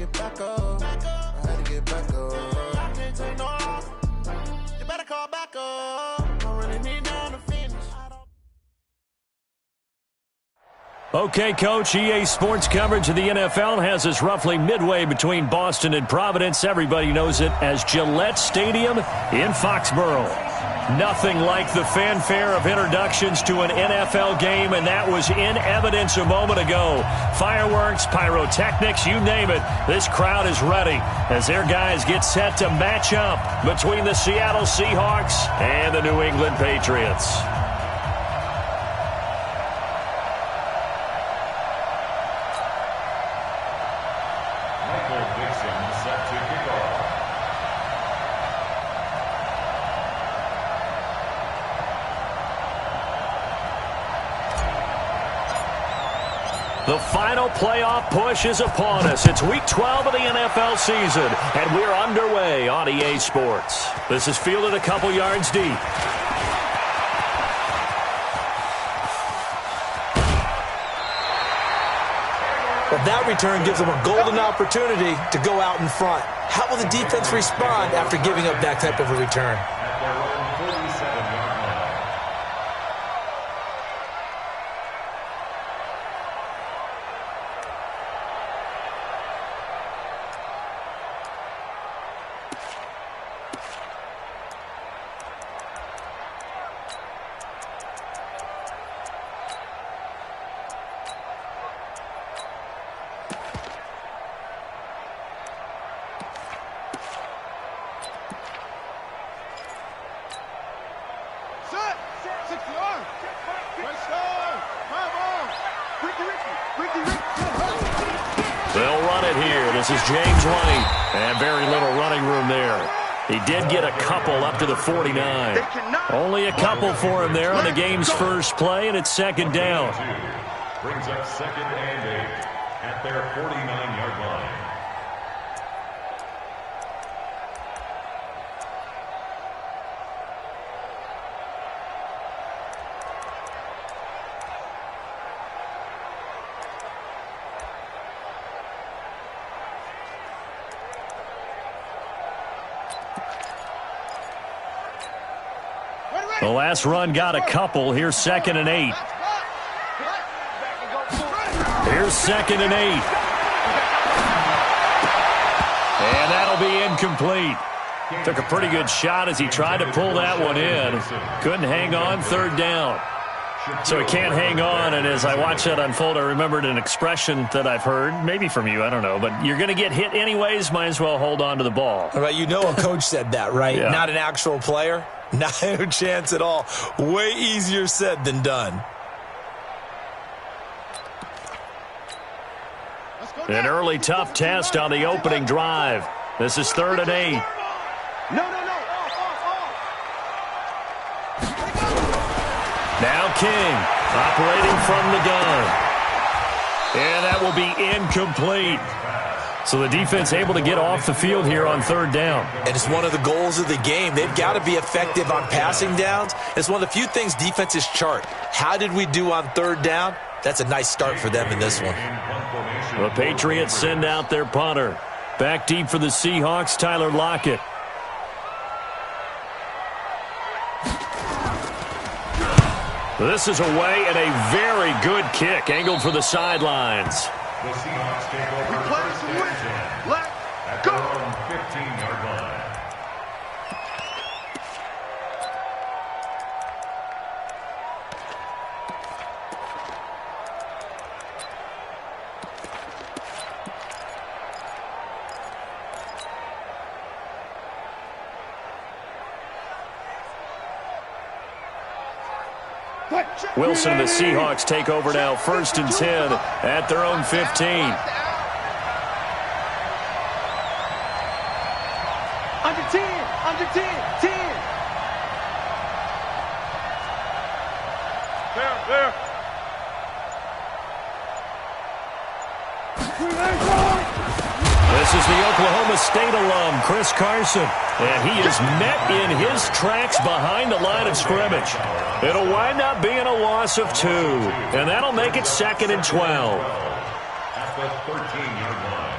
get back up. I had to get back up. I can't take no loss. You better call back up. I really need down to finish. Okay, Coach, EA Sports coverage of the NFL has us roughly midway between Boston and Providence. Everybody knows it as Gillette Stadium in Foxborough. Nothing like the fanfare of introductions to an NFL game, and that was in evidence a moment ago. Fireworks, pyrotechnics, you name it. This crowd is ready as their guys get set to match up between the Seattle Seahawks and the New England Patriots. The final playoff push is upon us. It's Week 12 of the NFL season, and we're underway on EA Sports. This is fielded a couple yards deep. Well, that return gives them a golden opportunity to go out in front. How will the defense respond after giving up that type of a return? They'll run it here. This is James running, and very little running room there. He did get a couple up to the 49. Only a couple for him there on the game's first play, and it's second down. Brings up second and 8 at their 49-yard line. The last run got a couple. Here's second and 8. Here's second and 8. And that'll be incomplete. Took a pretty good shot as he tried to pull that one in. Couldn't hang on, third down. So he can't hang on, and as I watched that unfold, I remembered an expression that I've heard, maybe from you, I don't know, but you're going to get hit anyways, might as well hold on to the ball. All right, you know a coach said that, right? Yeah. Not an actual player. No chance at all. Way easier said than done. An early tough test on the opening drive. This is third and 8. Now King operating from the gun. And that will be incomplete. So the defense able to get off the field here on third down. And it's one of the goals of the game. They've got to be effective on passing downs. It's one of the few things defenses chart. How did we do on third down? That's a nice start for them in this one. The Patriots send out their punter. Back deep for the Seahawks, Tyler Lockett. This is away and a very good kick, angled for the sidelines. The Seahawks take over first and 10 at their own 15-yard line. Wilson and the Seahawks take over now, first and 10 at their own 15. Under 10, under 10, 10. There. This is the Oklahoma State alum, Chris Carson. And he is met in his tracks behind the line of scrimmage. It'll wind up being a loss of 2. And that'll make it second and 12. At the 13-yard line.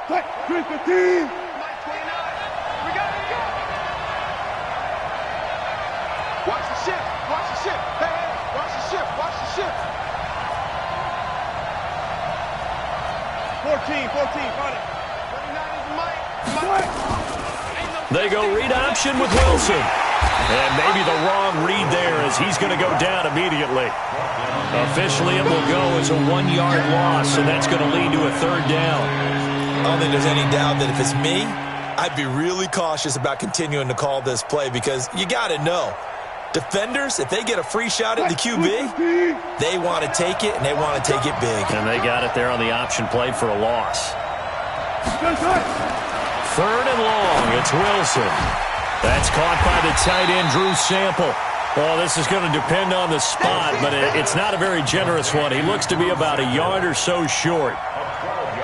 win15. Watch the shift. Watch the shift. Hey, hey. Watch the shift. Watch the shift. 14. Find it. 39 is Mike. They go read option with Wilson. And maybe the wrong read there as he's going to go down immediately. Officially, it will go as a 1-yard loss, and that's going to lead to a third down. I don't think there's any doubt that if it's me, I'd be really cautious about continuing to call this play because you got to know. Defenders, if they get a free shot at the QB, they want to take it, and they want to take it big. And they got it there on the option play for a loss. Third and long, it's Wilson. That's caught by the tight end, Drew Sample. Well, this is going to depend on the spot, but it's not a very generous one. He looks to be about a yard or so short.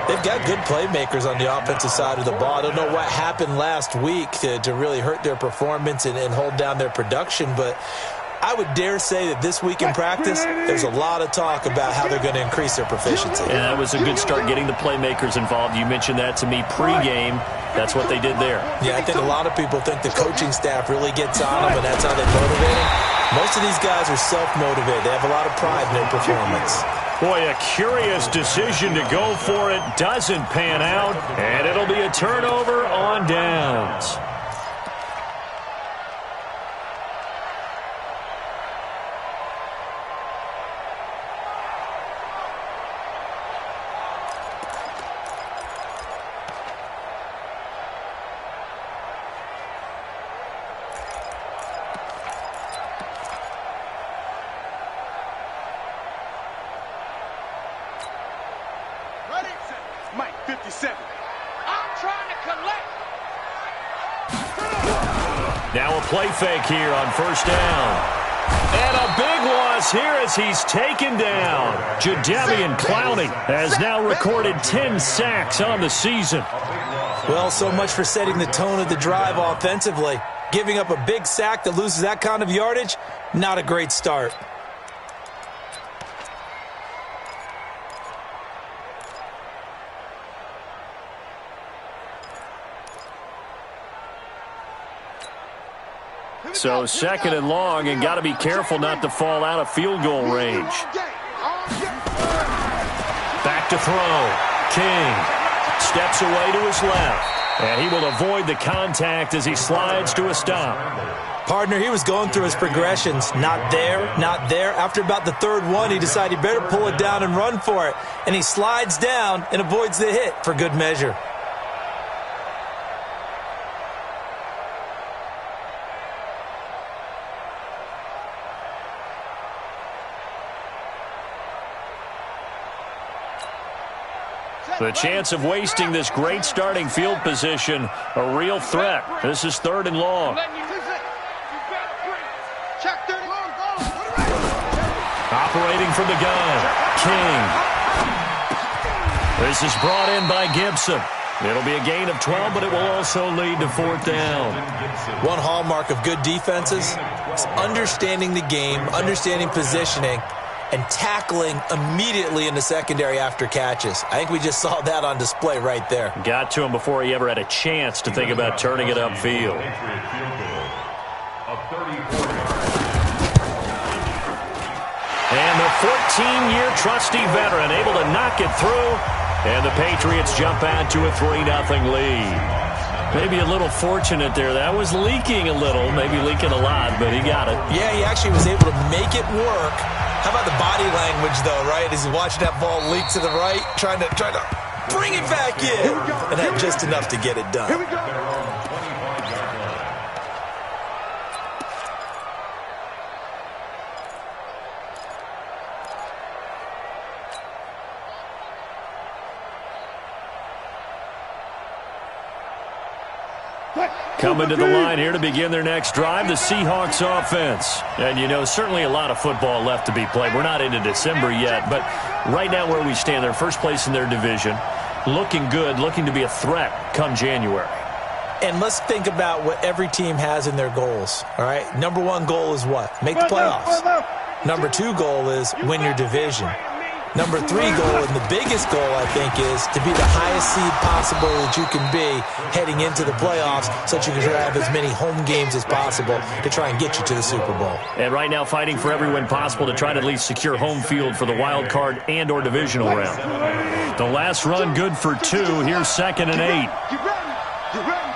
They've got good playmakers on the offensive side of the ball. I don't know what happened last week to really hurt their performance and hold down their production, but I would dare say that this week in practice, there's a lot of talk about how they're going to increase their proficiency. Yeah, that was a good start getting the playmakers involved. You mentioned that to me pregame. That's what they did there. Yeah, I think a lot of people think the coaching staff really gets on them, and that's how they motivate them. Most of these guys are self-motivated. They have a lot of pride in their performance. Boy, a curious decision to go for it. Doesn't pan out, and it'll be a turnover on downs. Mike, 57. I'm trying to collect. Now a play fake here on first down. And a big loss here as he's taken down. Jadeveon Clowney has now recorded 10 sacks on the season. Well, so much for setting the tone of the drive offensively. Giving up a big sack that loses that kind of yardage, not a great start. So second and long, and got to be careful not to fall out of field goal range. Back to throw. King steps away to his left, and he will avoid the contact as he slides to a stop. Partner, he was going through his progressions. Not there, not there. After about the third one, he decided he better pull it down and run for it. And he slides down and avoids the hit for good measure. The chance of wasting this great starting field position, a real threat. This is third and long. Operating from the gun, King. This is brought in by Gibson. It'll be a gain of 12, but it will also lead to fourth down. One hallmark of good defenses is understanding the game, understanding positioning, and tackling immediately in the secondary after catches. I think we just saw that on display right there. Got to him before he ever had a chance to think about turning it upfield. And the 14-year trusty veteran able to knock it through, and the Patriots jump out to a 3-0 lead. Maybe a little fortunate there. That was leaking a little, maybe leaking a lot, but he got it. Yeah, he actually was able to make it work. How about the body language, though, right? As he's watching that ball leak to the right, trying to bring it back in. And had just enough to get it done. Here we go. Coming to the line here to begin their next drive, the Seahawks offense. And, you know, certainly a lot of football left to be played. We're not into December yet, but right now where we stand, they're first place in their division. Looking good, looking to be a threat come January. And let's think about what every team has in their goals, all right? Number one goal is what? Make the playoffs. Number two goal is win your division. Number 3 goal, and the biggest goal, I think, is to be the highest seed possible that you can be heading into the playoffs so that you can try to have as many home games as possible to try and get you to the Super Bowl. And right now fighting for every win possible to try to at least secure home field for the wild card and or divisional round. The last run good for 2. Here's 2nd and 8. Get ready. Get ready.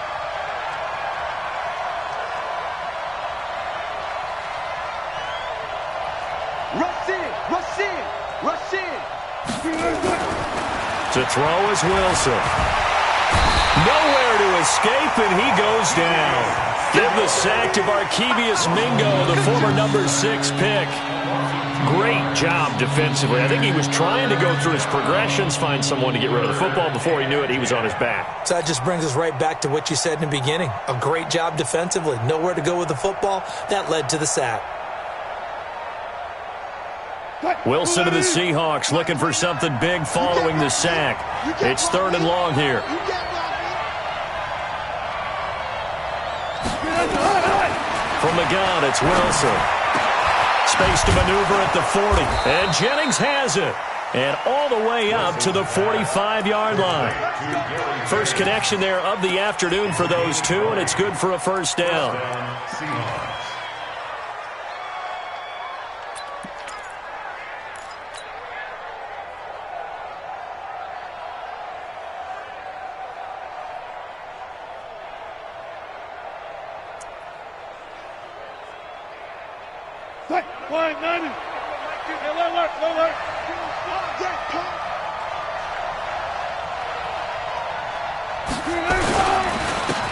Rush in. Rush in. Rush in. To throw is Wilson. Nowhere to escape, and he goes down. Give the sack to Barkevious Mingo, the former number 6 pick. Great job defensively. I think he was trying to go through his progressions, find someone to get rid of the football. Before he knew it, he was on his back. So that just brings us right back to what you said in the beginning. A great job defensively. Nowhere to go with the football. That led to the sack. Wilson to the Seahawks, looking for something big following the sack. It's 3rd and long here. From the gun, it's Wilson. Space to maneuver at the 40. And Jennings has it. And all the way up to the 45-yard line. First connection there of the afternoon for those two, and it's good for a first down.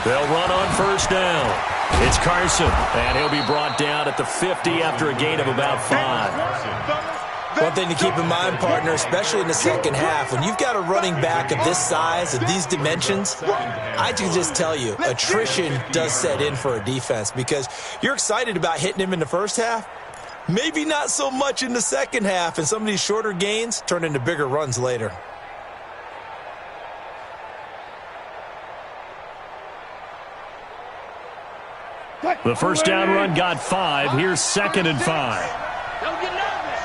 They'll run on first down. It's Carson, and he'll be brought down at the 50 after a gain of about 5. One thing to keep in mind, partner, especially in the second half, when you've got a running back of this size, of these dimensions, I can just tell you, attrition does set in for a defense because you're excited about hitting him in the first half. Maybe not so much in the second half, and some of these shorter gains turn into bigger runs later. The first down run got 5. Here's 2nd and 5. Don't get nervous.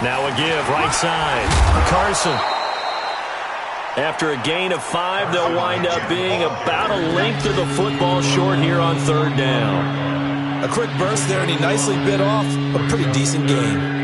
Now a give, right side. Carson. After a gain of 5, they'll wind up being about a length of the football short here on 3rd down. A quick burst there, and he nicely bit off a pretty decent gain.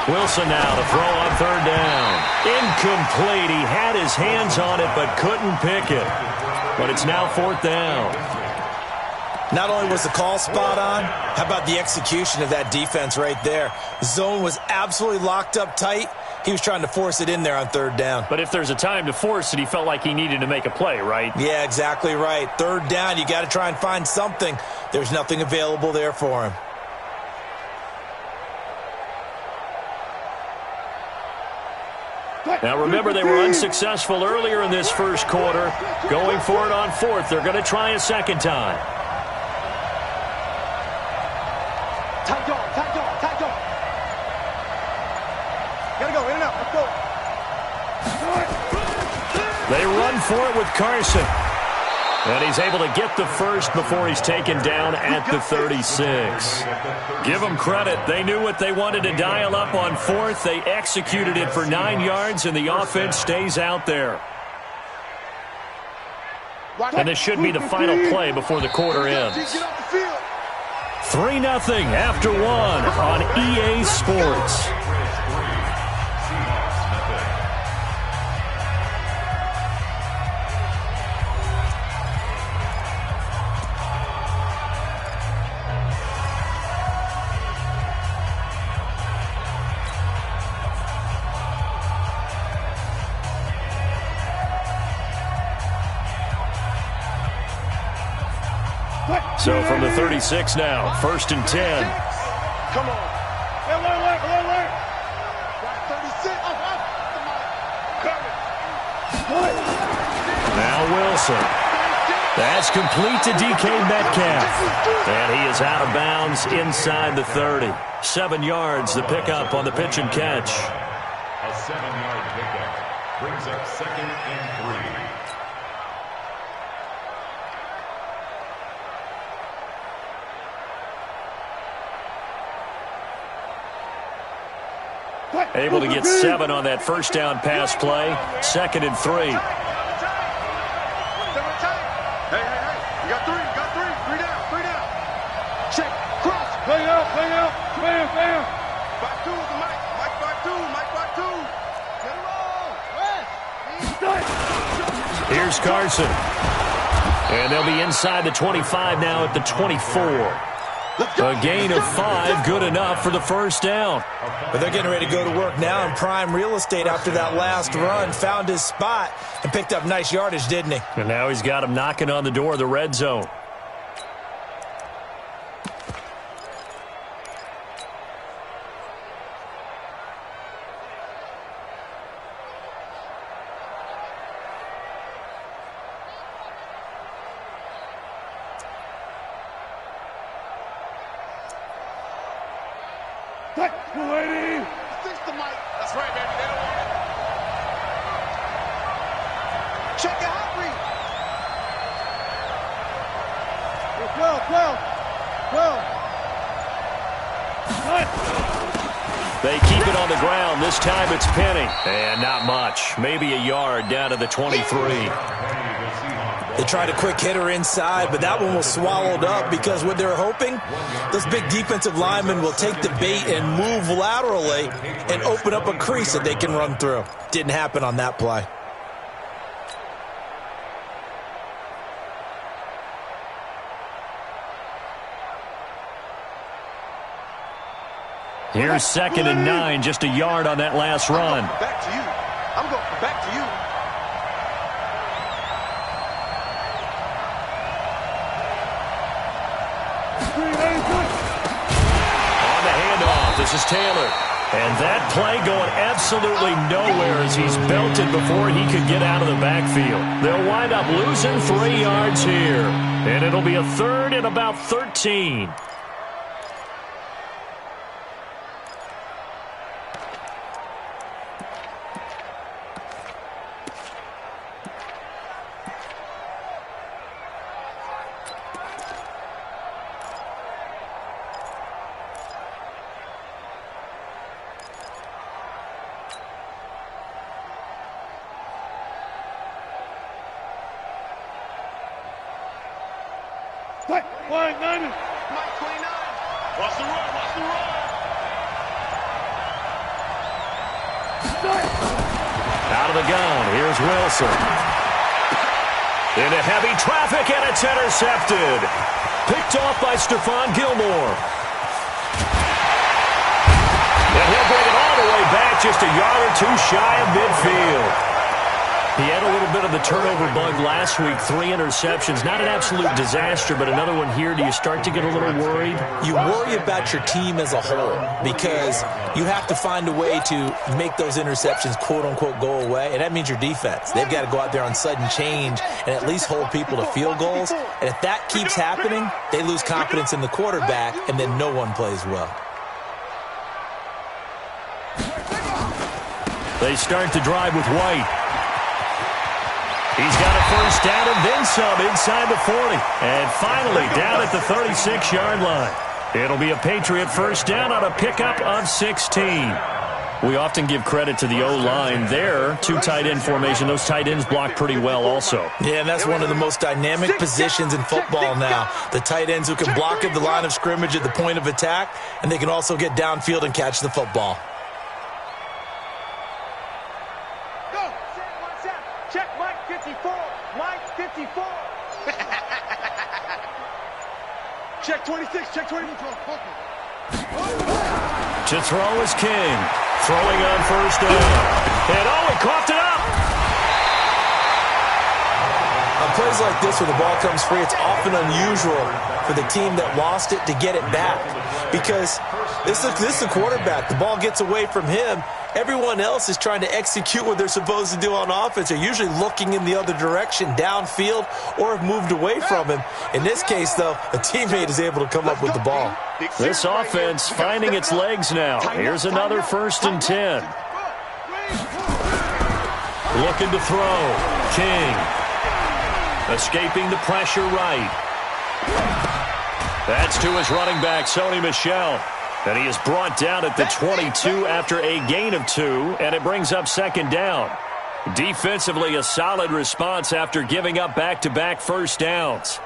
Wilson now to throw on 3rd down. Incomplete. He had his hands on it but couldn't pick it. But it's now 4th down. Not only was the call spot on, how about the execution of that defense right there? Zone was absolutely locked up tight. He was trying to force it in there on 3rd down. But if there's a time to force it, he felt like he needed to make a play, right? Yeah, exactly right. 3rd down, you got to try and find something. There's nothing available there for him. Now remember, they were unsuccessful earlier in this first quarter. Going for it on 4th. They're going to try a second time. Tight dog, tight dog, tight dog. Gotta go, in and out, let's go. They run for it with Carson. And he's able to get the first before he's taken down at the 36. Give them credit. They knew what they wanted to dial up on 4th. They executed it for 9 yards, and the offense stays out there. And this should be the final play before the quarter ends. 3-0 after 1 on EA Sports. What? So from the 36 now, 1st and 10. Come on. Alert. 36. Now Wilson. That's complete to DK Metcalf. And he is out of bounds inside the 30. 7 yards, the pickup on the pitch and catch. A 7-yard pickup brings up 2nd and 3. Able to get 7 on that first down pass play. 2nd and 3. Hey. You got 3. 3 down. Check. Cross. Play out. Bam. 5-2 is the Mike. Mike 5-2. Get him on. Here's Carson. And they'll be inside the 25 now at the 24. A gain of 5, good enough for the first down. But they're getting ready to go to work now in prime real estate after that last run. Found his spot and picked up nice yardage, didn't he? And now he's got him knocking on the door of the red zone. Fix the mic. That's right, baby. They don't want it. Check your hot read. 12. They keep it on the ground. This time it's Penny. And not much. Maybe a yard down to the 23. They tried a quick hitter inside, but that one was swallowed up because what they're hoping, those big defensive linemen will take the bait and move laterally and open up a crease that they can run through. Didn't happen on that play. Here's 2nd and 9, just a yard on that last run. Back to you. I'm going back to you. On the handoff, this is Taylor. And that play going absolutely nowhere as he's belted before he could get out of the backfield. They'll wind up losing 3 yards here. And it'll be a 3rd and about 13. Mike 29. Watch the run. Out of the gun, here's Wilson. Into heavy traffic, and it's intercepted. Picked off by Stephon Gilmore. And he'll bring it all the way back, just a yard or 2 shy of midfield. He had a little bit of the turnover bug last week, 3 interceptions. Not an absolute disaster, but another one here. Do you start to get a little worried? You worry about your team as a whole because you have to find a way to make those interceptions, quote-unquote, go away, and that means your defense. They've got to go out there on sudden change and at least hold people to field goals. And if that keeps happening, they lose confidence in the quarterback, and then no one plays well. They start to drive with White. He's got a first down and then some inside the 40. And finally down at the 36-yard line. It'll be a Patriot first down on a pickup of 16. We often give credit to the O-line there. 2 tight end formation. Those tight ends block pretty well also. Yeah, and that's one of the most dynamic positions in football now. The tight ends who can block at the line of scrimmage at the point of attack, and they can also get downfield and catch the football. Check Mike 54. Mike 54. Check 26. Check 24. To throw is King. Throwing on first down. And he coughed it up. A plays like this where the ball comes free, it's often unusual for the team that lost it to get it back because this is the quarterback. The ball gets away from him. Everyone else is trying to execute what they're supposed to do on offense. They're usually looking in the other direction, downfield, or have moved away from him. In this case, though, a teammate is able to come up with the ball. This offense finding its legs now. Here's another 1st and 10. Looking to throw. King. Escaping the pressure right. That's to his running back, Sony Michel. And he is brought down at the 22 after a gain of 2, and it brings up 2nd down. Defensively, a solid response after giving up back-to-back first downs.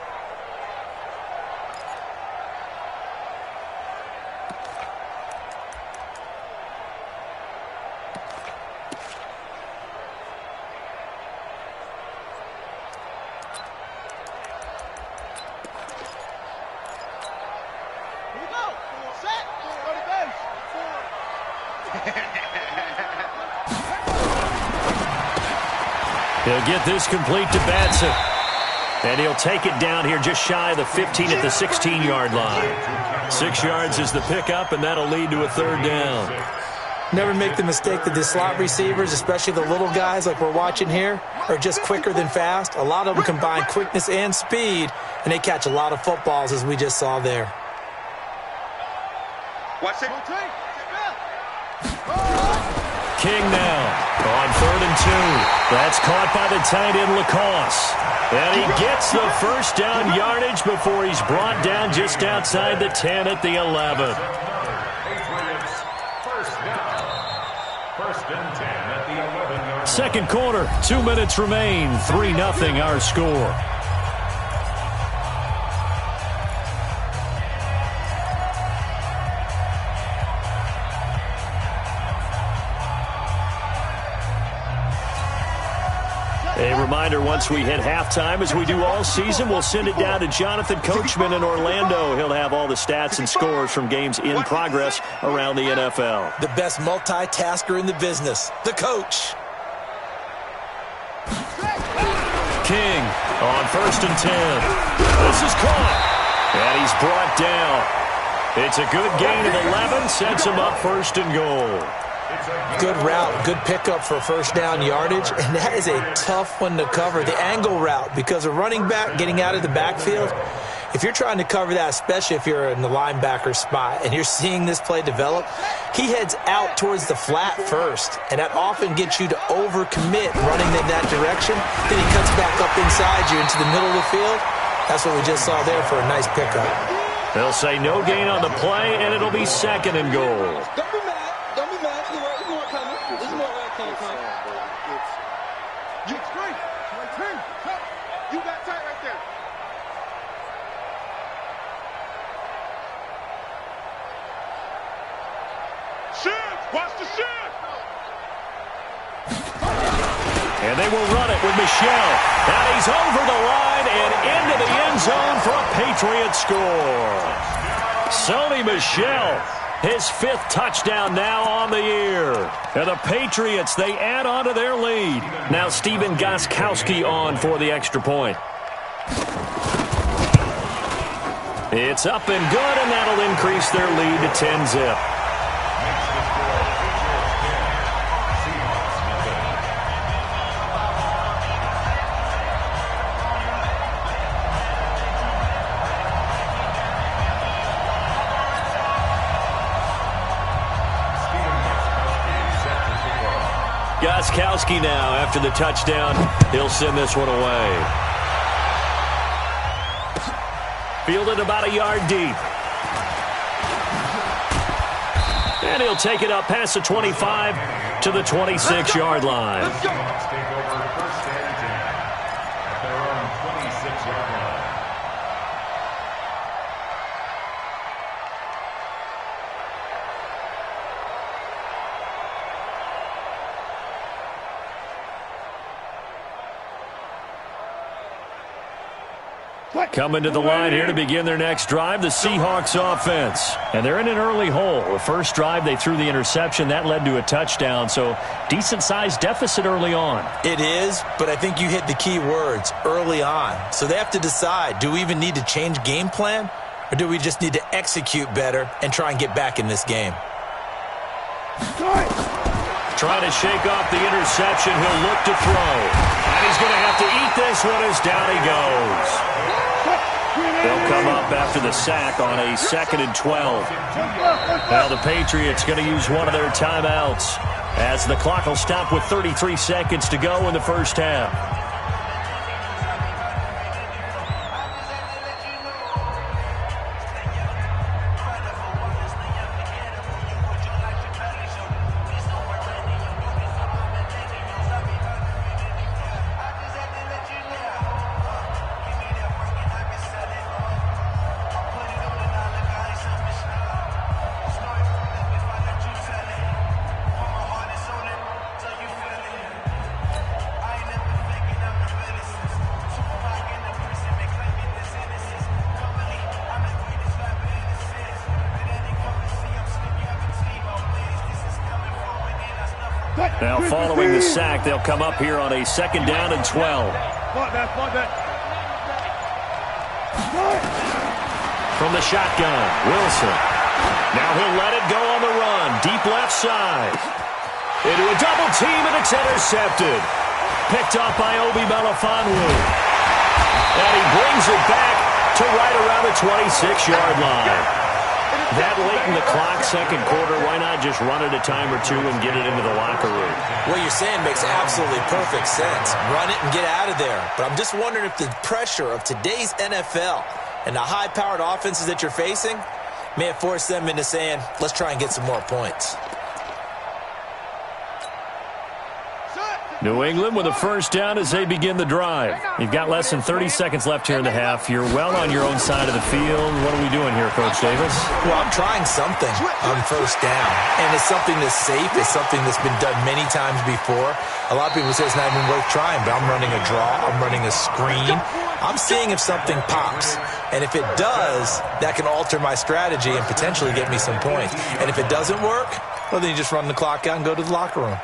He'll get this complete to Batson. And he'll take it down here just shy of the 15 at the 16-yard line. 6 yards is the pickup, and that'll lead to a 3rd down. Never make the mistake that the slot receivers, especially the little guys like we're watching here, are just quicker than fast. A lot of them combine quickness and speed, and they catch a lot of footballs, as we just saw there. Watch it. King now on 3rd and 2. That's caught by the tight end Lacoste. And he gets the first down yardage before he's brought down just outside the 10 at the 11. First and 10 at the 11-yard line. 2nd quarter, 2 minutes remain. 3-0 our score. A reminder, once we hit halftime, as we do all season, we'll send it down to Jonathan Coachman in Orlando. He'll have all the stats and scores from games in progress around the NFL. The best multitasker in the business, the coach. King on 1st and 10. This is caught. And he's brought down. It's a good gain of 11, sets him up 1st and goal. Good route, good pickup for 1st down yardage, and that is a tough one to cover, the angle route, because a running back getting out of the backfield, if you're trying to cover that, especially if you're in the linebacker spot and you're seeing this play develop, he heads out towards the flat first, and that often gets you to overcommit running in that direction. Then he cuts back up inside you into the middle of the field. That's what we just saw there for a nice pickup. They'll say no gain on the play, and it'll be 2nd and goal. You got tight right there. Shift! Watch the shift! And they will run it with Michel. And he's over the line and into the end zone for a Patriot score. Sony Michel, his 5th touchdown now on the year. And the Patriots, they add on to their lead. Now Stephen Gostkowski on for the extra point. It's up and good, and that'll increase their lead to 10-zip. Gostkowski now, after the touchdown, he'll send this one away. Fielded about a yard deep. And he'll take it up past the 25 to the 26-yard line. Let's take over 1st and 10 at their own 26-yard line. Coming to the line here to begin their next drive, the Seahawks offense. And they're in an early hole. The first drive, they threw the interception. That led to a touchdown, so decent-sized deficit early on. It is, but I think you hit the key words, early on. So they have to decide, do we even need to change game plan, or do we just need to execute better and try and get back in this game? Trying to shake off the interception. He'll look to throw. And he's going to have to eat this one as down he goes. They'll come up after the sack on a 2nd and 12. Now the Patriots going to use one of their timeouts as the clock will stop with 33 seconds to go in the first half. Now following the sack, they'll come up here on a 2nd down and 12. From the shotgun, Wilson. Now he'll let it go on the run. Deep left side. Into a double team, and it's intercepted. Picked up by Obi Melifonwu. And he brings it back to right around the 26-yard line. That late in the clock, second quarter, why not just run it a time or two and get it into the locker room? What you're saying makes absolutely perfect sense. Run it and get out of there. But I'm just wondering if the pressure of today's NFL and the high-powered offenses that you're facing may have forced them into saying, let's try and get some more points. New England with a first down as they begin the drive. You've got less than 30 seconds left here in the half. You're well on your own side of the field. What are we doing here, Coach Davis? Well, I'm trying something on first down. And it's something that's safe. It's something that's been done many times before. A lot of people say it's not even worth trying, but I'm running a draw. I'm running a screen. I'm seeing if something pops. And if it does, that can alter my strategy and potentially get me some points. And if it doesn't work, well, then you just run the clock out and go to the locker room.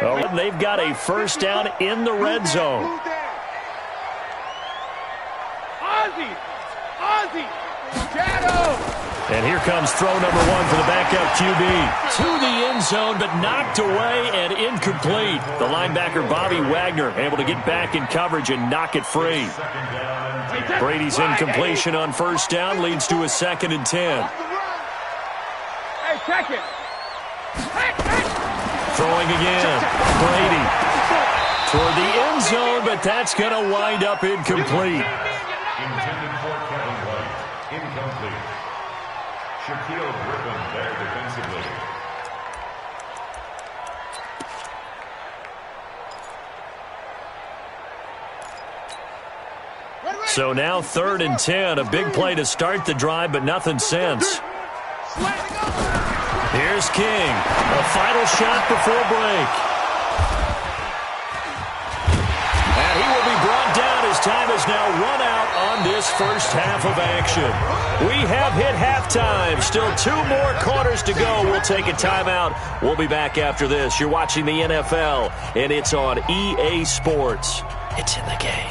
Well, they've got a first down in the red zone. And here comes throw number 1 for the backup QB. To the end zone, but knocked away and incomplete. The linebacker, Bobby Wagner, able to get back in coverage and knock it free. Brady's incompletion on first down leads to a 2nd and 10. Hey, check it. Throwing again. Brady toward the end zone, but that's going to wind up incomplete. Intended for Kevin White. Incomplete. Shaquille Griffin there defensively. So now 3rd and 10. A big play to start the drive, but nothing since. Here's King. A final shot before break. And he will be brought down as time is now run out on this first half of action. We have hit halftime. Still 2 more quarters to go. We'll take a timeout. We'll be back after this. You're watching the NFL, and it's on EA Sports. It's in the game.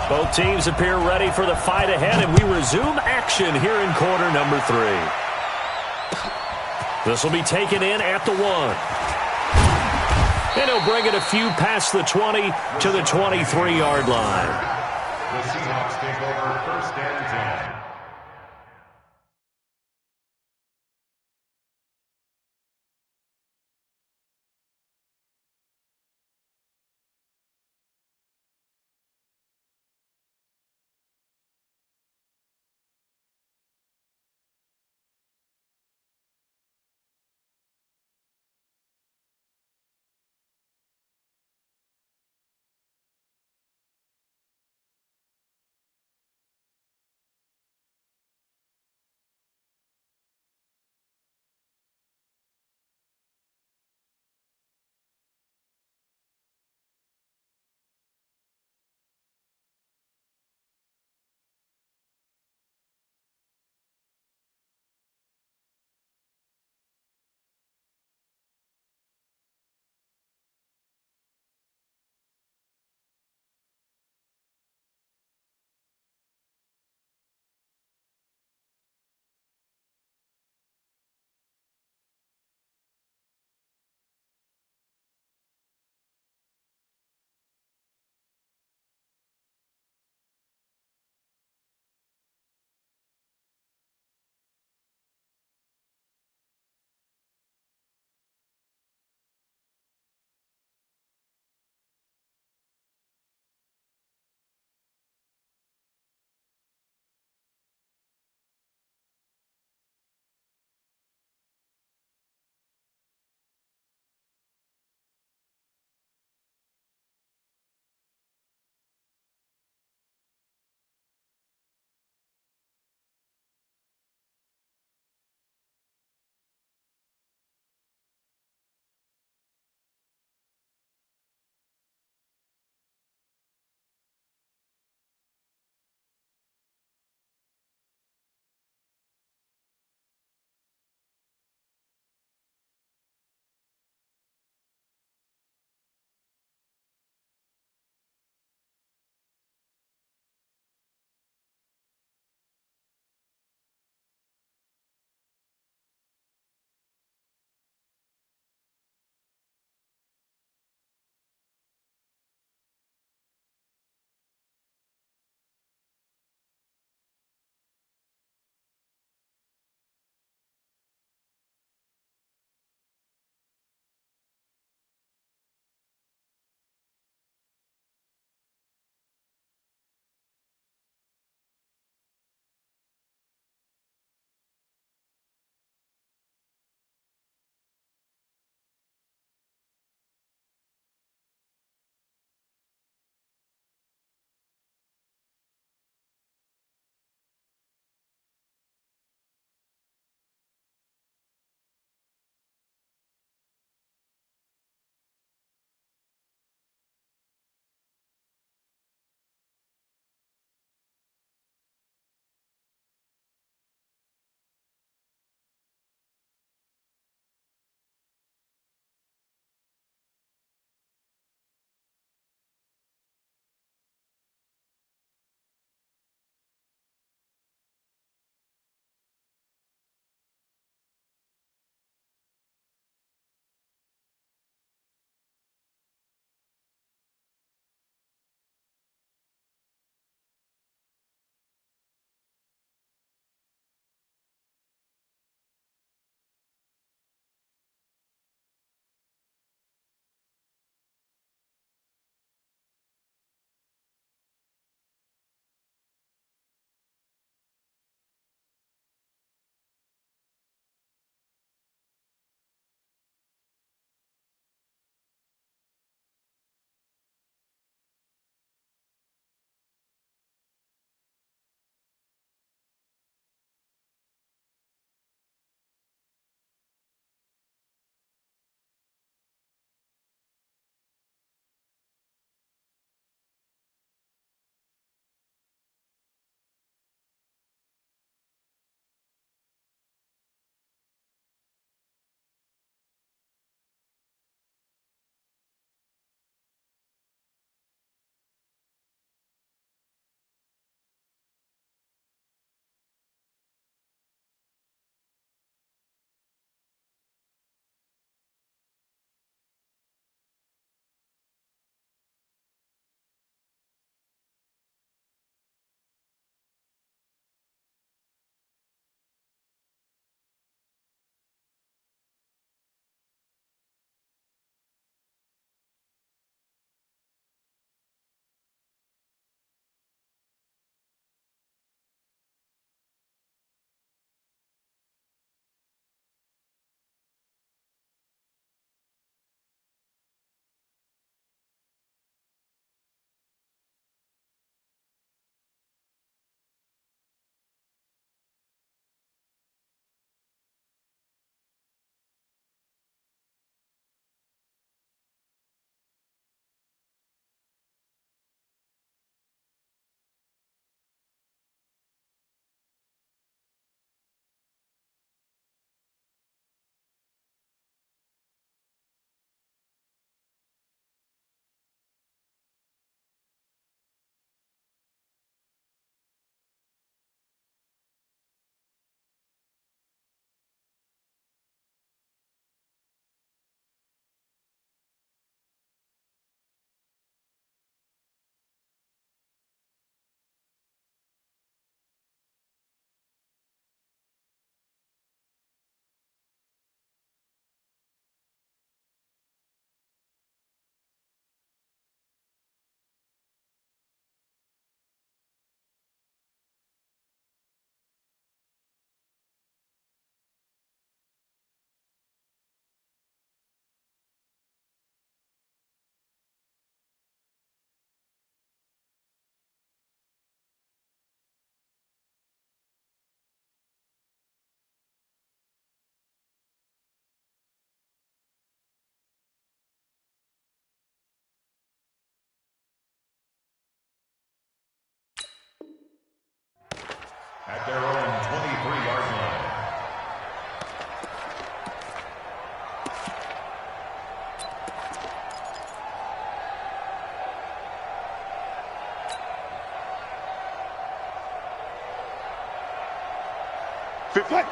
Both teams appear ready for the fight ahead, and we resume action here in quarter number 3. This will be taken in at the 1. And he'll bring it a few past the 20 to the 23-yard line. The Seahawks take over first and 10.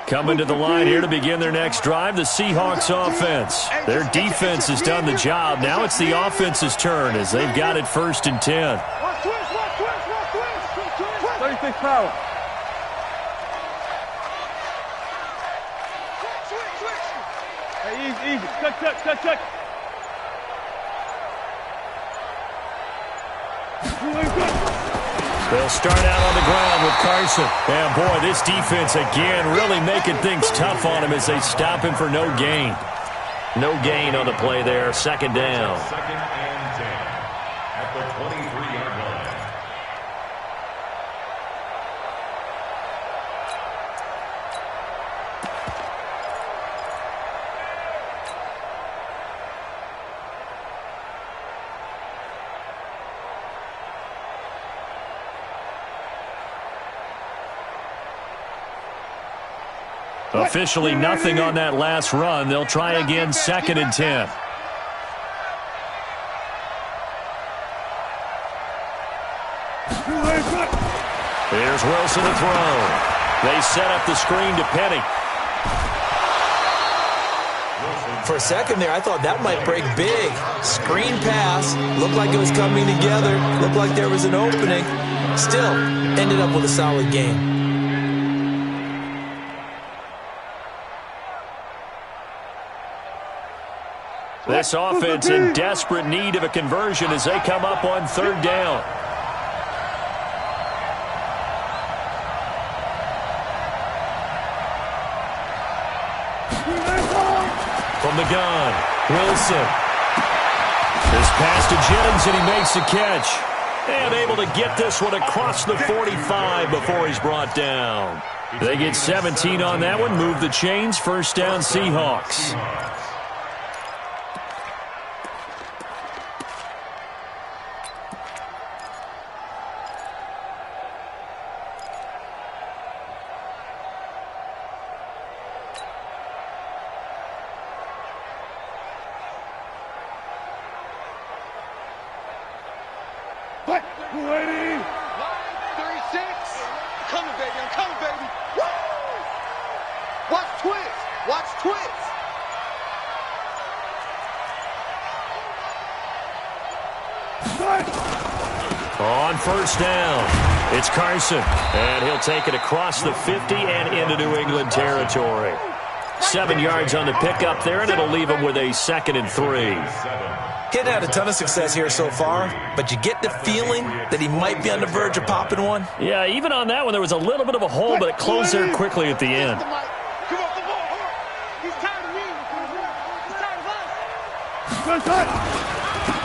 Coming to the line here to begin their next drive, the Seahawks offense. Their defense has done the job. Now it's the offense's turn as they've got it 1st and 10. 36 power. Hey, easy. Cut. They'll start out on the ground with Carson. And, boy, this defense, again, really making things tough on him as they stop him for no gain. No gain on the play there. 2nd down. 2nd and 10 at the 23-yard line. Officially nothing on that last run. They'll try again 2nd and 10. Here's Wilson to throw. They set up the screen to Penny. For a second there, I thought that might break big. Screen pass. Looked like it was coming together. Looked like there was an opening. Still, ended up with a solid game. This offense in desperate need of a conversion as they come up on 3rd down. From the gun, Wilson. This pass to Jennings, and he makes the catch. And able to get this one across the 45 before he's brought down. They get 17 on that one, move the chains, 1st down Seahawks. On 1st down, it's Carson, and he'll take it across the 50 and into New England territory. 7 yards on the pickup there, and it'll leave him with a 2nd and 3. He hadn't had a ton of success here so far, but you get the feeling that he might be on the verge of popping one. Yeah, even on that one, there was a little bit of a hole, but it closed there quickly at the end.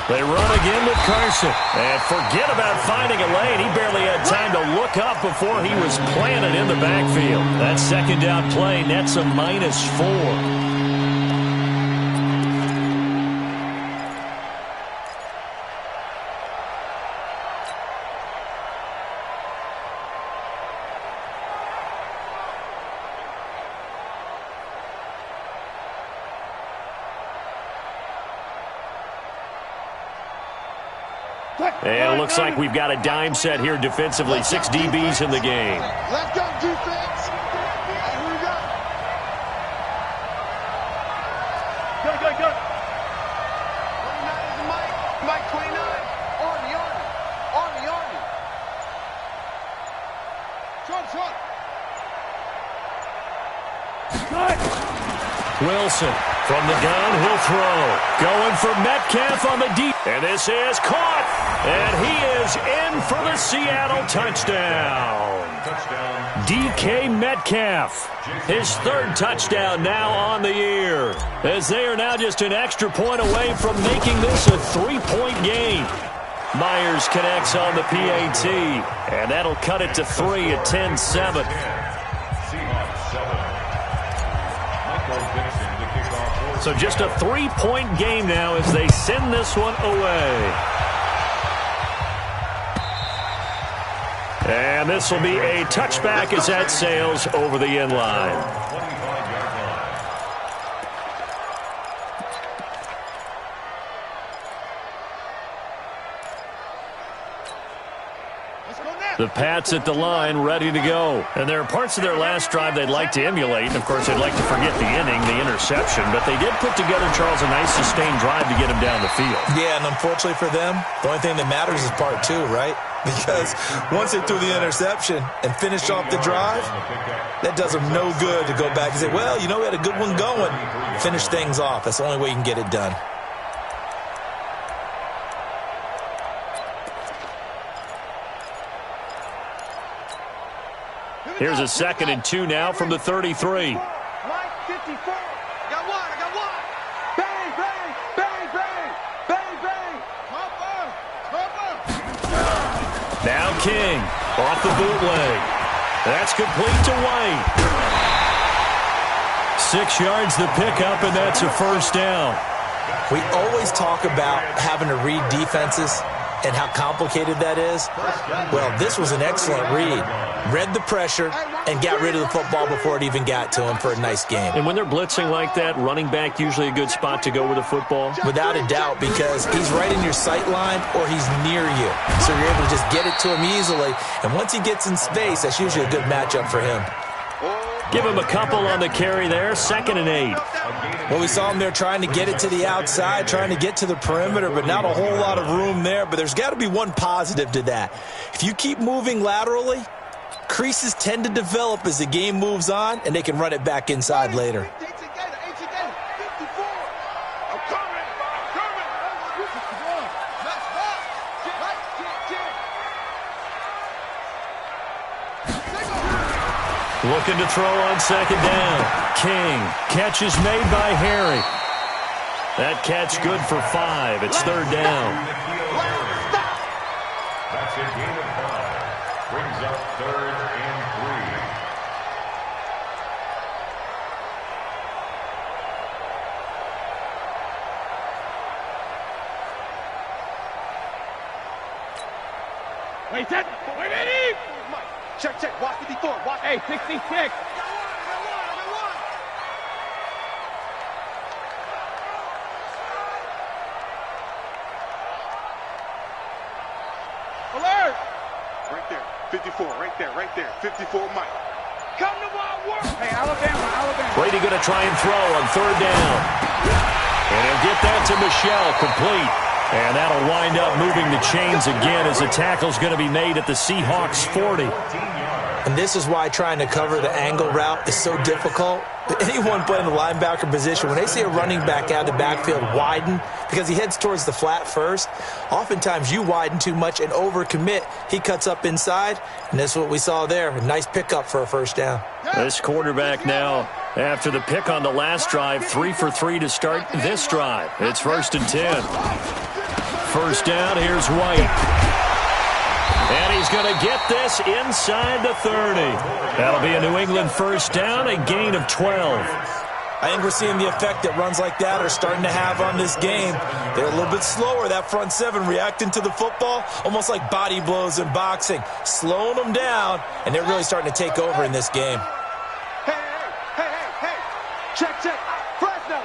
They run again with Carson. And forget about finding a lane. He barely had time to look up before he was planted in the backfield. That 2nd down play nets a -4. And it looks like we've got a dime set here defensively. 6 DBs in the game. Let's go, defense. Here we go. Go. 29 is the Mike. Mike 29. Army. Short. Wilson from the gun, he'll throw. Going for Metcalf on the deep. And this is caught. And he is in for the Seattle touchdown. DK Metcalf, his 3rd touchdown now on the year, as they are now just an extra point away from making this a 3-point game. Myers connects on the PAT, and that'll cut it to 3 at 10-7. So just a 3-point game now as they send this one away. And this will be a touchback as that sails over the end line. The Pats at the line, ready to go. And there are parts of their last drive they'd like to emulate. And, of course, they'd like to forget the inning, the interception. But they did put together, Charles, a nice sustained drive to get him down the field. Yeah, and unfortunately for them, the only thing that matters is part two, right? Because once they threw the interception and finished off the drive, that does them no good to go back and say, well, you know, we had a good one going. Finish things off. That's the only way you can get it done. Here's a 2nd and 2 now from the 33. Mike, 54. Got one. Bang, bang, bang, bang, bang, bang. Now King off the bootleg. That's complete to White. 6 yards the pickup, and that's a first down. We always talk about having to read defenses and how complicated that is. Well, this was an excellent read. Read the pressure and got rid of the football before it even got to him for a nice game. And when they're blitzing like that, running back usually a good spot to go with the football? Without a doubt, because he's right in your sight line or he's near you. So you're able to just get it to him easily. And once he gets in space, that's usually a good matchup for him. Give him a couple on the carry there. 2nd and 8. Well, we saw him there trying to get it to the outside, trying to get to the perimeter, but not a whole lot of room there. But there's got to be one positive to that. If you keep moving laterally, creases tend to develop as the game moves on, and they can run it back inside later. Looking to throw on 2nd down. King. Catch is made by Harry. That catch good for 5. It's 3rd down. That's a gain of 5. Brings up 3rd and 3. Wait, Eddie! Check, watch 54, watch. Hey, 66. I got one. Alert! Right there, 54, right there. 54, Mike. Come to my work. Hey, Alabama. Brady going to try and throw on 3rd down. And he'll get that to Michelle, complete. And that'll wind up moving the chains again as the tackle's going to be made at the Seahawks 40. And this is why trying to cover the angle route is so difficult. Anyone playing the linebacker position, when they see a running back out of the backfield widen, because he heads towards the flat first, oftentimes you widen too much and overcommit. He cuts up inside, and that's what we saw there. A nice pickup for a first down. This quarterback now, after the pick on the last drive, 3 for 3 to start this drive. It's 1st and 10. First down, here's White. And he's going to get this inside the 30. That'll be a New England first down, a gain of 12. I think we're seeing the effect that runs like that are starting to have on this game. They're a little bit slower, that front 7, reacting to the football, almost like body blows in boxing, slowing them down, and they're really starting to take over in this game. Hey. Check. Fresno.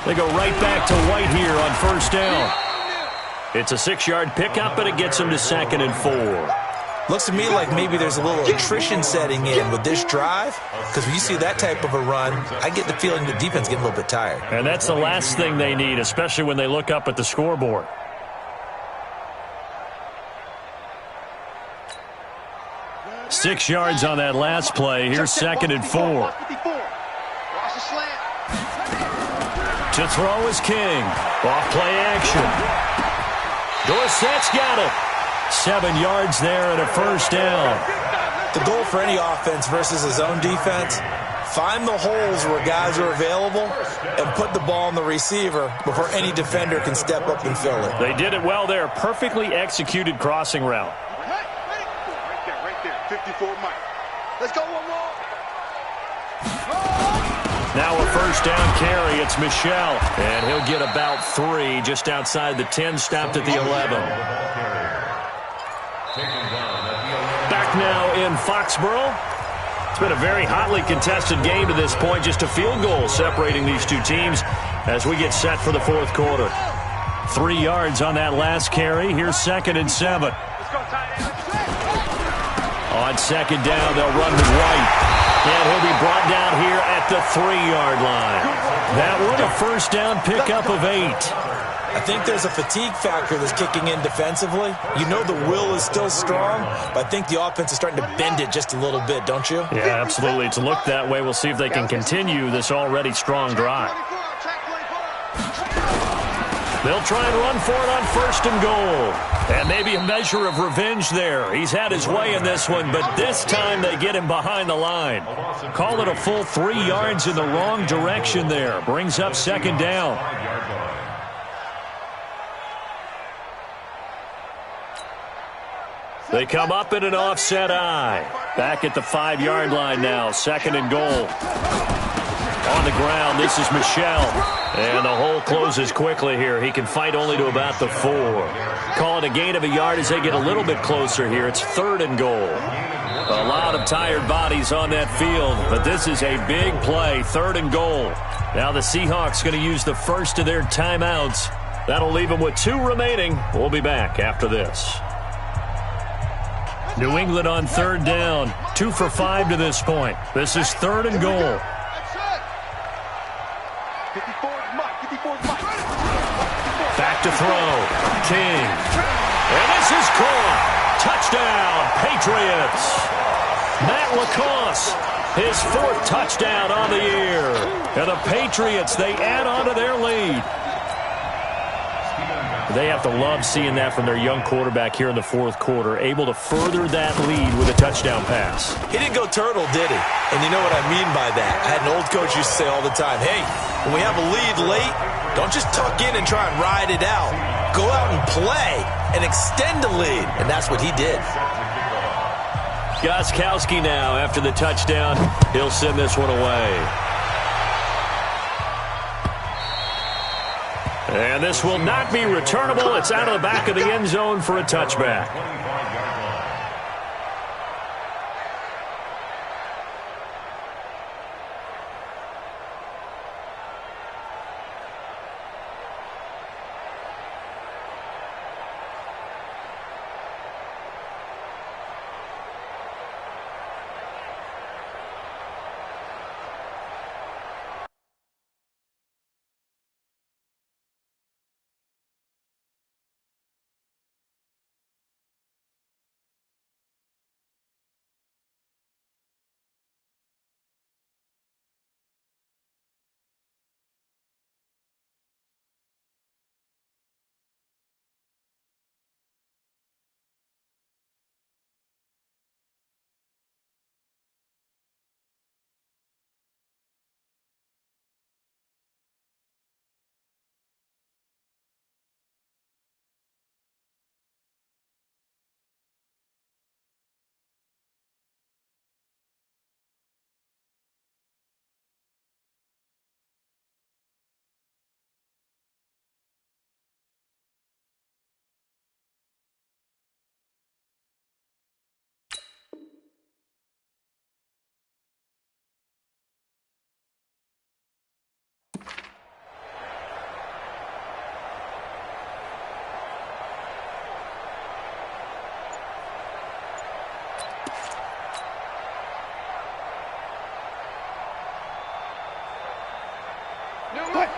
They go right back to White here on first down. It's a 6-yard pickup, but it gets him to 2nd and 4. Looks to me like maybe there's a little attrition setting in with this drive, because when you see that type of a run, I get the feeling the defense getting a little bit tired. And that's the last thing they need, especially when they look up at the scoreboard. Six yards on that last play. Here's 2nd and 4. To throw is King. Off play action. Dorsett's got it. 7 yards there and a first down. The goal for any offense versus his own defense, find the holes where guys are available and put the ball on the receiver before any defender can step up and fill it. They did it well there. Perfectly executed crossing route. Right there. 54, Mike. Let's go one more. Now a first down carry. It's Michelle. And he'll get about 3 just outside the 10, stopped at the 11. Back now in Foxborough. It's been a very hotly contested game to this point. Just a field goal separating these two teams as we get set for the fourth quarter. 3 yards on that last carry. Here's 2nd and 7. On 2nd down, they'll run with White. And he'll be brought down here at the 3-yard line. That one a first down pickup of 8. I think there's a fatigue factor that's kicking in defensively. You know the will is still strong, but I think the offense is starting to bend it just a little bit, don't you? Yeah, absolutely. It's looked that way. We'll see if they can continue this already strong drive. They'll try and run for it on 1st and goal. And maybe a measure of revenge there. He's had his way in this one, but this time they get him behind the line. Call it a full 3 yards in the wrong direction there. Brings up 2nd down. They come up in an offset eye. Back at the 5-yard line now. 2nd and goal. On the ground, this is Michel. And the hole closes quickly here. He can fight only to about the 4. Call it a gain of a yard as they get a little bit closer here. It's 3rd and goal. A lot of tired bodies on that field, but this is a big play. 3rd and goal. Now the Seahawks going to use the first of their timeouts. That'll leave them with 2 remaining. We'll be back after this. New England on 3rd down. 2 for 5 to this point. This is 3rd and goal. Back to throw. King. And this is caught. Touchdown, Patriots. Matt LaCosse, his 4th touchdown on the year. And the Patriots, they add on to their lead. They have to love seeing that from their young quarterback here in the 4th quarter, able to further that lead with a touchdown pass. He didn't go turtle, did he? And you know what I mean by that. I had an old coach used to say all the time, hey, when we have a lead late, don't just tuck in and try and ride it out. Go out and play and extend the lead. And that's what he did. Gostkowski now after the touchdown. He'll send this one away. And this will not be returnable. It's out of the back of the end zone for a touchback.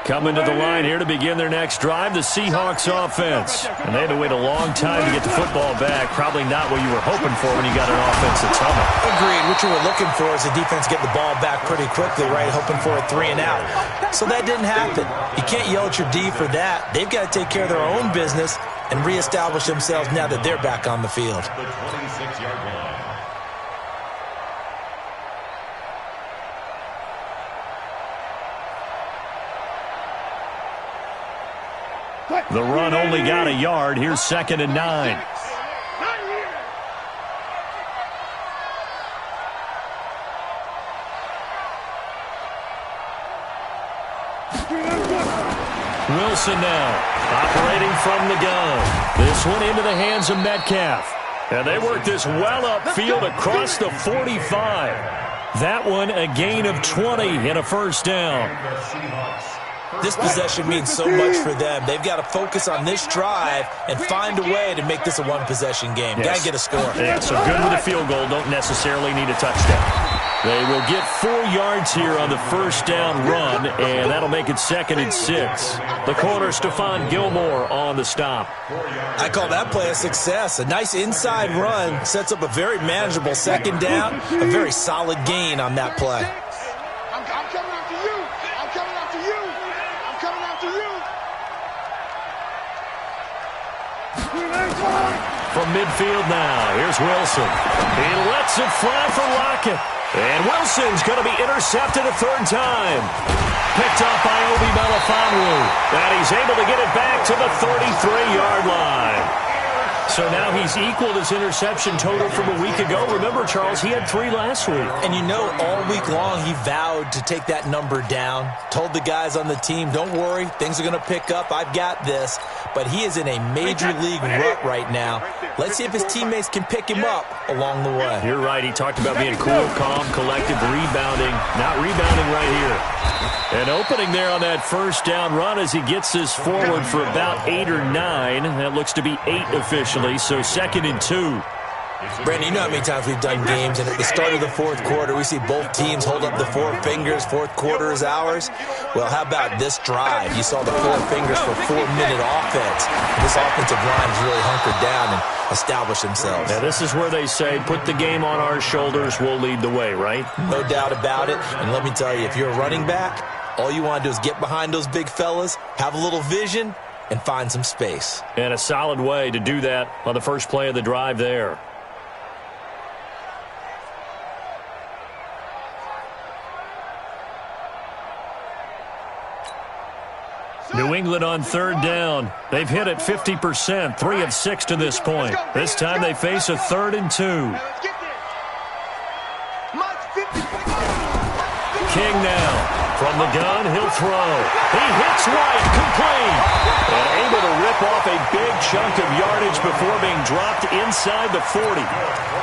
Coming to the line here to begin their next drive, the Seahawks offense. And they had to wait a long time to get the football back. Probably not what you were hoping for when you got an offense that's humming. Agreed. What you were looking for is the defense get the ball back pretty quickly, right? Hoping for a 3 and out. So that didn't happen. You can't yell at your D for that. They've got to take care of their own business and reestablish themselves now that they're back on the field. The 26-yard line. The run only got a yard. Here's 2nd and 9. Wilson now operating from the gun. This one into the hands of Metcalf. And they work this well upfield across the 45. That one a gain of 20 and a first down. The Seahawks This possession means so much for them. They've got to focus on this drive and find a way to make this a one-possession game. Yes. Got to get a score. Yeah, so good with a field goal. Don't necessarily need a touchdown. They will get 4 yards here on the first down run, and that'll make it 2nd and 6. The corner, Stephon Gilmore, on the stop. I call that play a success. A nice inside run sets up a very manageable 2nd down, a very solid gain on that play. I'm coming after you. I'm coming after you. I'm coming after you. From midfield now, here's Wilson. He lets it fly for Lockett. And Wilson's going to be intercepted a 3rd time. Picked up by Obi Melifonwu. And he's able to get it back to the 33-yard line. So now he's equaled his interception total from a week ago. Remember, Charles, he had 3 last week. And you know, all week long he vowed to take that number down. Told the guys on the team, don't worry, things are going to pick up. I've got this. But he is in a major league rut right now. Let's see if his teammates can pick him up along the way. You're right. He talked about being cool, calm, collective, rebounding. Not rebounding right here. And opening there on that first down run as he gets this forward for about 8 or 9. That looks to be 8 officially, so 2nd and 2. Brandon, you know how many times we've done games, and at the start of the 4th quarter, we see both teams hold up the 4 fingers, 4th quarter is ours. Well, how about this drive? You saw the 4 fingers for 4-minute offense. This offensive line has really hunkered down and established themselves. Now, this is where they say, put the game on our shoulders, we'll lead the way, right? No doubt about it. And let me tell you, if you're a running back, all you want to do is get behind those big fellas, have a little vision, and find some space. And a solid way to do that on the first play of the drive there. New England on 3rd down. They've hit it 50%, 3 of 6 to this point. This time they face a 3rd and 2. King now. From the gun, he'll throw. He hits White, complete. And able to rip off a big chunk of yardage before being dropped inside the 40.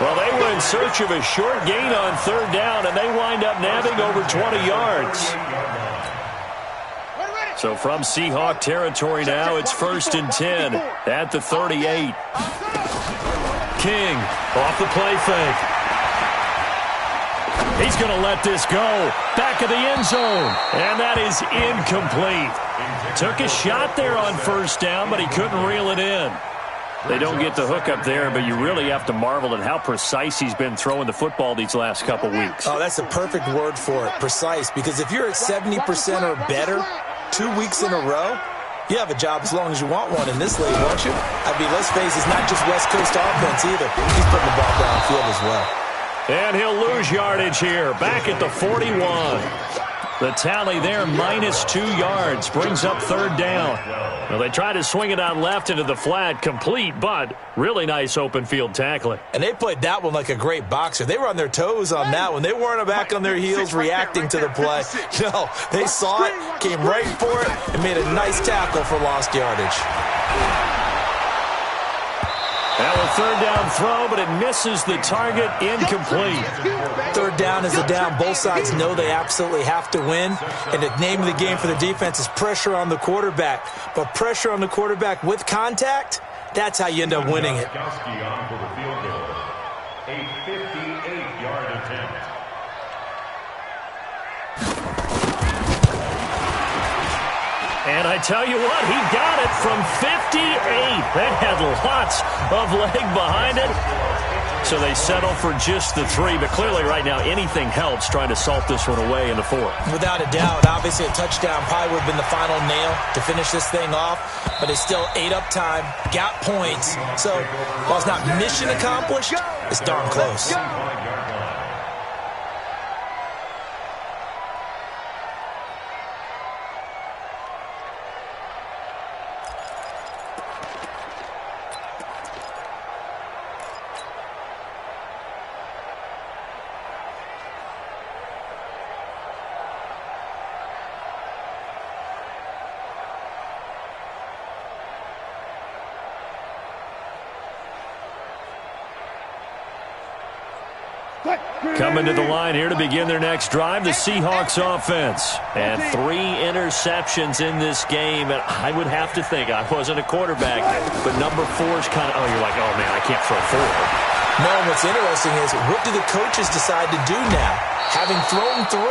Well, they were in search of a short gain on 3rd down, and they wind up nabbing over 20 yards. So from Seahawk territory now, it's 1st and 10 at the 38. King off the play fake. He's going to let this go. Back of the end zone. And that is incomplete. Took a shot there on 1st down, but he couldn't reel it in. They don't get the hook up there, but you really have to marvel at how precise he's been throwing the football these last couple weeks. Oh, that's the perfect word for it, precise. Because if you're at 70% or better 2 weeks in a row, you have a job as long as you want one in this league, won't you? I mean, let's face it, it's not just West Coast offense either. He's putting the ball downfield as well. And he'll lose yardage here, back at the 41. The tally there, -2 yards, brings up 3rd down. Well, they try to swing it out left into the flat, complete, but really nice open field tackling. And they played that one like a great boxer. They were on their toes on that one. They weren't back on their heels reacting to the play. No, they saw it, came right for it, and made a nice tackle for lost yardage. Now a 3rd down throw, but it misses the target, incomplete. 3rd down is a down. Both sides know they absolutely have to win. And the name of the game for the defense is pressure on the quarterback. But pressure on the quarterback with contact, that's how you end up winning it. A 58-yard attempt. And I tell you what, he got it from 58. That had lots of leg behind it. So they settle for just the 3. But clearly right now, anything helps trying to salt this one away in the 4th. Without a doubt. Obviously, a touchdown probably would have been the final nail to finish this thing off. But it's still ate up time, got points. So while it's not mission accomplished, it's darn close. Coming to the line here to begin their next drive, the Seahawks offense. And 3 interceptions in this game. And I would have to think, I wasn't a quarterback, but number 4's kind of, you're like, oh, man, I can't throw 4. No, what's interesting is, what do the coaches decide to do now? Having thrown 3,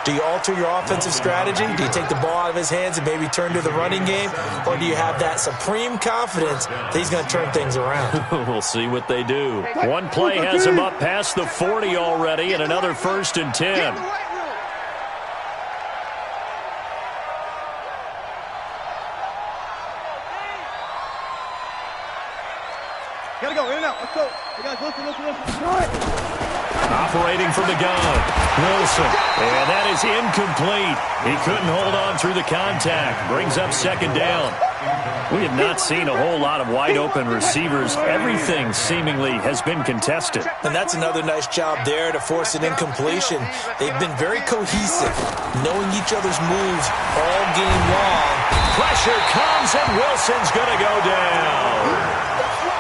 do you alter your offensive strategy? Do you take the ball out of his hands and maybe turn to the running game? Or do you have that supreme confidence that he's going to turn things around? We'll see what they do. One play has him up past the 40 already, and another 1st and 10. Gotta go, in and out. Let's go. Hey, guys, listen. Operating from the gun, Wilson. And that is incomplete. He couldn't hold on through the contact. Brings up 2nd down. We have not seen a whole lot of wide-open receivers. Everything seemingly has been contested. And that's another nice job there to force an incompletion. They've been very cohesive, knowing each other's moves all game long. Pressure comes, and Wilson's going to go down.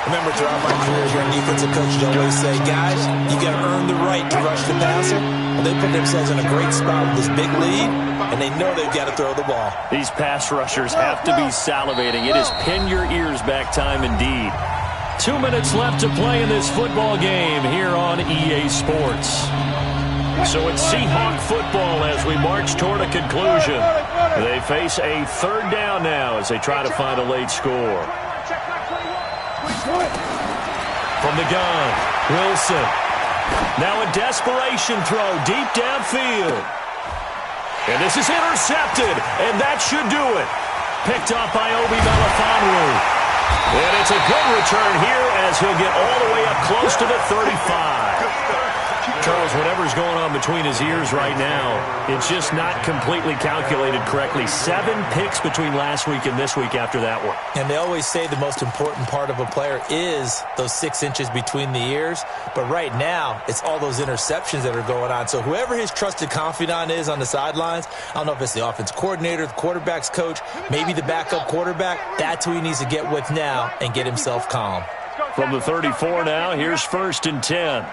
Remember, throughout my career as young defensive coach, I always say, guys, you got to earn the right to rush the passer. Well, they put themselves in a great spot with this big lead, and they know they've got to throw the ball. These pass rushers have to be salivating. It is pin your ears back time indeed. 2 minutes left to play in this football game here on EA Sports. So it's Seahawk football as we march toward a conclusion. They face a 3rd down now as they try to find a late score. From the gun, Wilson. Now a desperation throw deep downfield. And this is intercepted, and that should do it. Picked off by Obi Melifonwu. And it's a good return here as he'll get all the way up close to the 35. Charles, whatever's going on between his ears right now, it's just not completely calculated correctly. 7 picks between last week and this week after that one. And they always say the most important part of a player is those 6 inches between the ears. But right now, it's all those interceptions that are going on. So whoever his trusted confidant is on the sidelines, I don't know if it's the offense coordinator, the quarterback's coach, maybe the backup quarterback, that's who he needs to get with now and get himself calm. From the 34 now, here's 1st and 10.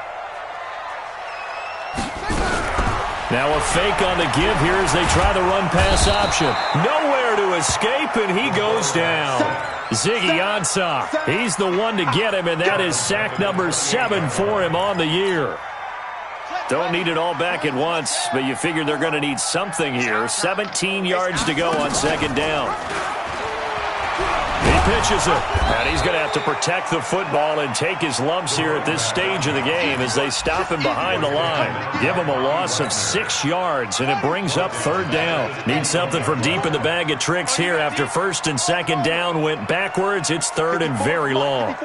Now a fake on the give here as they try the run-pass option. Nowhere to escape, and he goes down. Ziggy Ansah, he's the one to get him, and that is sack number 7 for him on the year. Don't need it all back at once, but you figure they're going to need something here. 17 yards to go on 2nd down. He pitches it, and he's going to have to protect the football and take his lumps here at this stage of the game as they stop him behind the line. Give him a loss of 6 yards, and it brings up 3rd down. Need something from deep in the bag of tricks here after 1st and 2nd down went backwards. It's 3rd and very long.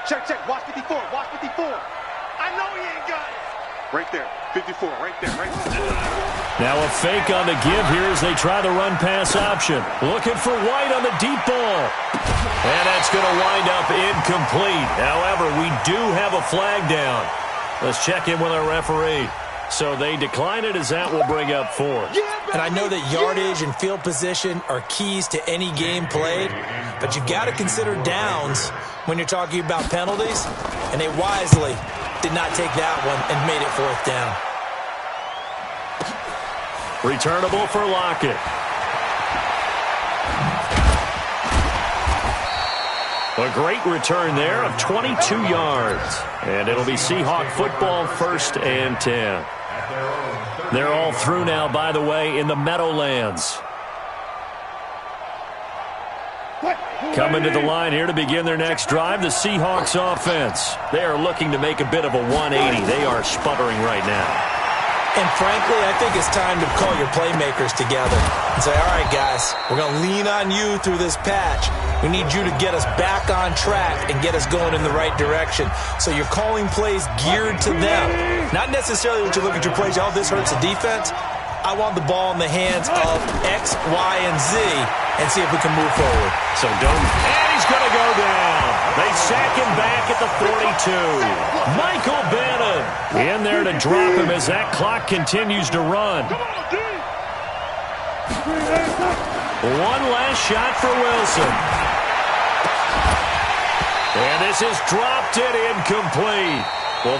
Check, check. Watch 54. Watch 54. I know he ain't got it. Right there. 54. Right there. Right there. Now a fake on the give here as they try the run-pass option. Looking for White on the deep ball. And that's going to wind up incomplete. However, we do have a flag down. Let's check in with our referee. So they decline it as that will bring up 4th. And I know that yardage and field position are keys to any game played, but you got to consider downs when you're talking about penalties. And they wisely did not take that one and made it 4th down. Returnable for Lockett. A great return there of 22 yards. And it'll be Seahawk football 1st and 10. They're all through now, by the way, in the Meadowlands. Coming to the line here to begin their next drive, the Seahawks offense. They are looking to make a bit of a 180. They are sputtering right now. And frankly, I think it's time to call your playmakers together and say, all right, guys, we're going to lean on you through this patch. We need you to get us back on track and get us going in the right direction. So you're calling plays geared to them. Not necessarily when you look at your plays, oh, this hurts the defense. I want the ball in the hands of X, Y, and Z and see if we can move forward. So don't. And he's going to go down. They sack him back at the 42. Michael Bannon in there to drop him as that clock continues to run. One last shot for Wilson. And this is dropped it incomplete. Well,